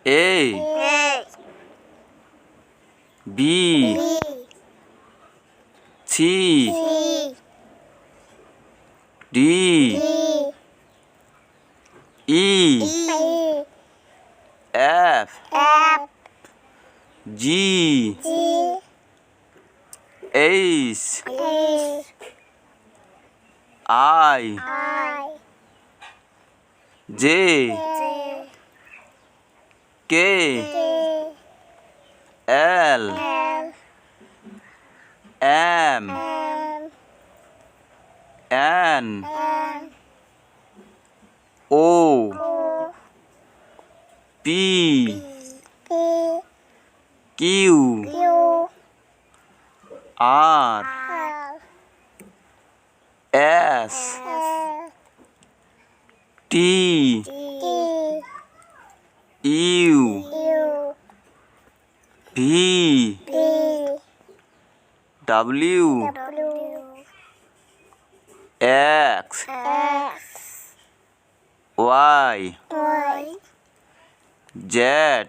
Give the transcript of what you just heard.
A B C D E F G H I J K L M N O P Q R S T U V W X Y Z